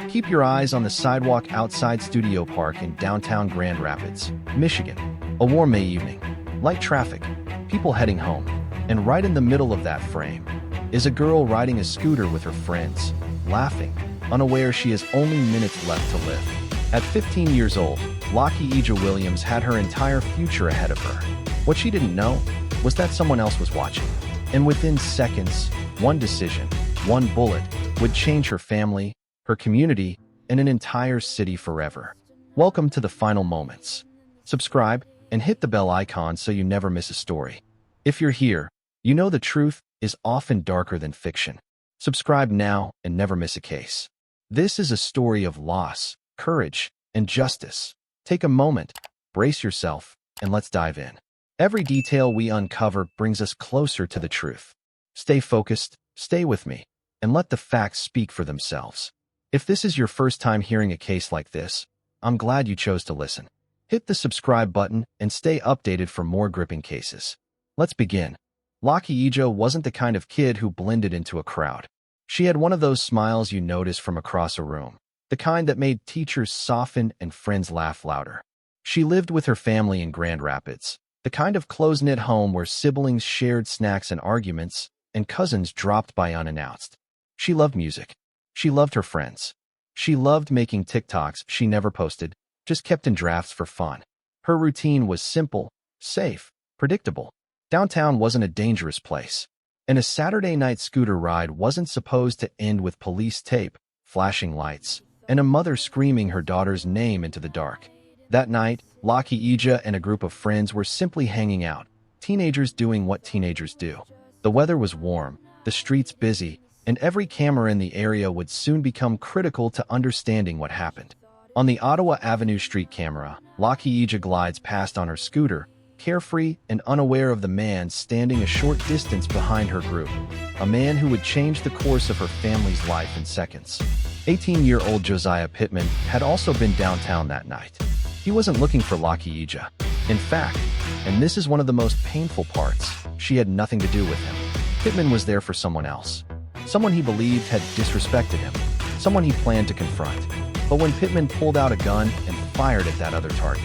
Keep your eyes on the sidewalk outside Studio Park in downtown Grand Rapids, Michigan. A warm May evening, light traffic, people heading home, and right in the middle of that frame is a girl riding a scooter with her friends, laughing, unaware she has only minutes left to live. At 15 years old, Lockie Ija Williams had her entire future ahead of her. What she didn't know was that someone else was watching. And within seconds, one decision, one bullet, would change her family, her community, and an entire city forever. Welcome to the final moments. Subscribe and hit the bell icon so you never miss a story. If you're here, you know the truth is often darker than fiction. Subscribe now and never miss a case. This is a story of loss, courage, and justice. Take a moment, brace yourself, and let's dive in. Every detail we uncover brings us closer to the truth. Stay focused, stay with me, and let the facts speak for themselves. If this is your first time hearing a case like this, I'm glad you chose to listen. Hit the subscribe button and stay updated for more gripping cases. Let's begin. Lockie Ija wasn't the kind of kid who blended into a crowd. She had one of those smiles you notice from across a room, the kind that made teachers soften and friends laugh louder. She lived with her family in Grand Rapids, the kind of close-knit home where siblings shared snacks and arguments, and cousins dropped by unannounced. She loved music. She loved her friends. She loved making TikToks she never posted, just kept in drafts for fun. Her routine was simple, safe, predictable. Downtown wasn't a dangerous place, and a Saturday night scooter ride wasn't supposed to end with police tape, flashing lights, and a mother screaming her daughter's name into the dark. That night, Lockie Ija and a group of friends were simply hanging out, teenagers doing what teenagers do. The weather was warm, the streets busy, and every camera in the area would soon become critical to understanding what happened. On the Ottawa Avenue street camera, Lockie Ija glides past on her scooter, carefree and unaware of the man standing a short distance behind her group, a man who would change the course of her family's life in seconds. 18-year-old Josiah Pittman had also been downtown that night. He wasn't looking for Lockie Ija. In fact, and this is one of the most painful parts, she had nothing to do with him. Pittman was there for someone else. Someone he believed had disrespected him. Someone he planned to confront. But when Pittman pulled out a gun and fired at that other target,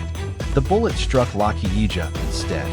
the bullet struck Lockie Ija instead.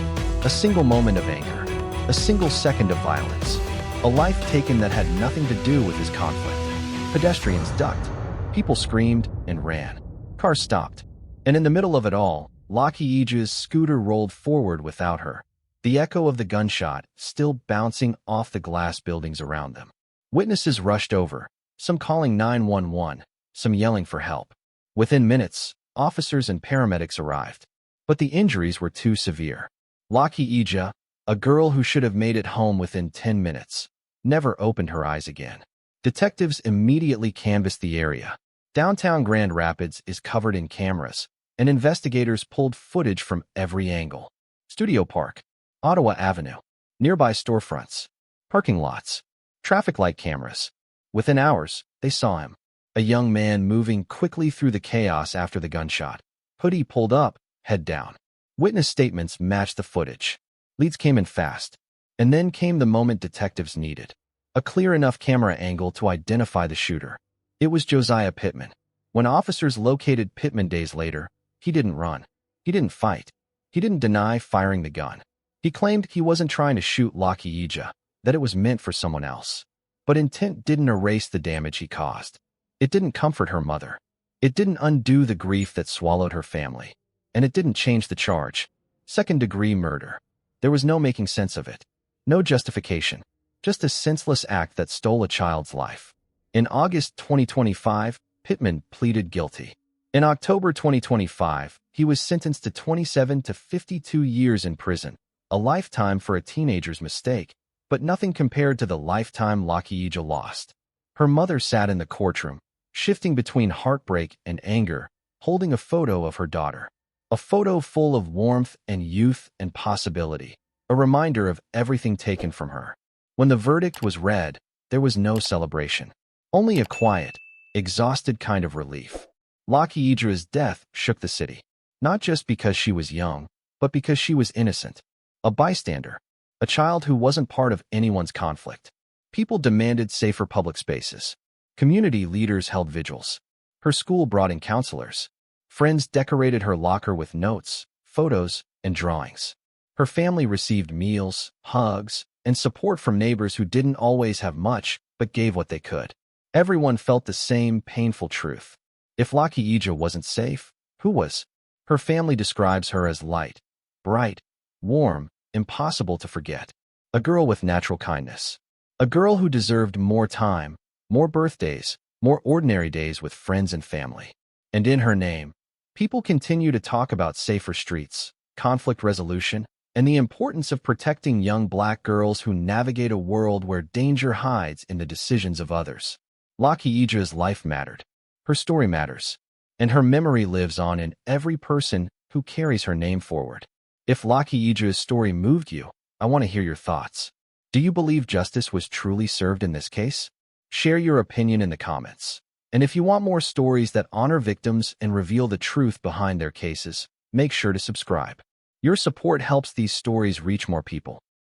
A single moment of anger. A single second of violence. A life taken that had nothing to do with his conflict. Pedestrians ducked. People screamed and ran. Cars stopped. And in the middle of it all, Lockie Ija's scooter rolled forward without her, the echo of the gunshot still bouncing off the glass buildings around them. Witnesses rushed over, some calling 911, some yelling for help. Within minutes, officers and paramedics arrived. But the injuries were too severe. Lockie Ija, a girl who should have made it home within 10 minutes, never opened her eyes again. Detectives immediately canvassed the area. Downtown Grand Rapids is covered in cameras, and investigators pulled footage from every angle. Studio Park, Ottawa Avenue, nearby storefronts, parking lots, traffic light cameras. Within hours, they saw him, a young man moving quickly through the chaos after the gunshot. Hoodie pulled up, head down. Witness statements matched the footage. Leads came in fast. And then came the moment detectives needed. A clear enough camera angle to identify the shooter. It was Josiah Pittman. When officers located Pittman days later, he didn't run. He didn't fight. He didn't deny firing the gun. He claimed he wasn't trying to shoot Lockie Ija, that it was meant for someone else. But intent didn't erase the damage he caused. It didn't comfort her mother. It didn't undo the grief that swallowed her family. And it didn't change the charge. Second-degree murder. There was no making sense of it. No justification. Just a senseless act that stole a child's life. In August 2025, Pittman pleaded guilty. In October 2025, he was sentenced to 27 to 52 years in prison, a lifetime for a teenager's mistake, but nothing compared to the lifetime Lockie Ija lost. Her mother sat in the courtroom, shifting between heartbreak and anger, holding a photo of her daughter. A photo full of warmth and youth and possibility, a reminder of everything taken from her. When the verdict was read, there was no celebration, only a quiet, exhausted kind of relief. Lockie Ija's death shook the city, not just because she was young, but because she was innocent, a bystander, a child who wasn't part of anyone's conflict. People demanded safer public spaces. Community leaders held vigils. Her school brought in counselors. Friends decorated her locker with notes, photos, and drawings. Her family received meals, hugs, and support from neighbors who didn't always have much but gave what they could. Everyone felt the same painful truth. If Lucky Ija wasn't safe, who was? Her family describes her as light, bright, warm, impossible to forget. A girl with natural kindness. A girl who deserved more time, more birthdays, more ordinary days with friends and family. And in her name, people continue to talk about safer streets, conflict resolution, and the importance of protecting young black girls who navigate a world where danger hides in the decisions of others. Lucky Ija's life mattered. Her story matters. And her memory lives on in every person who carries her name forward. If Lucky Ija's story moved you, I want to hear your thoughts. Do you believe justice was truly served in this case? Share your opinion in the comments. And if you want more stories that honor victims and reveal the truth behind their cases, make sure to subscribe. Your support helps these stories reach more people.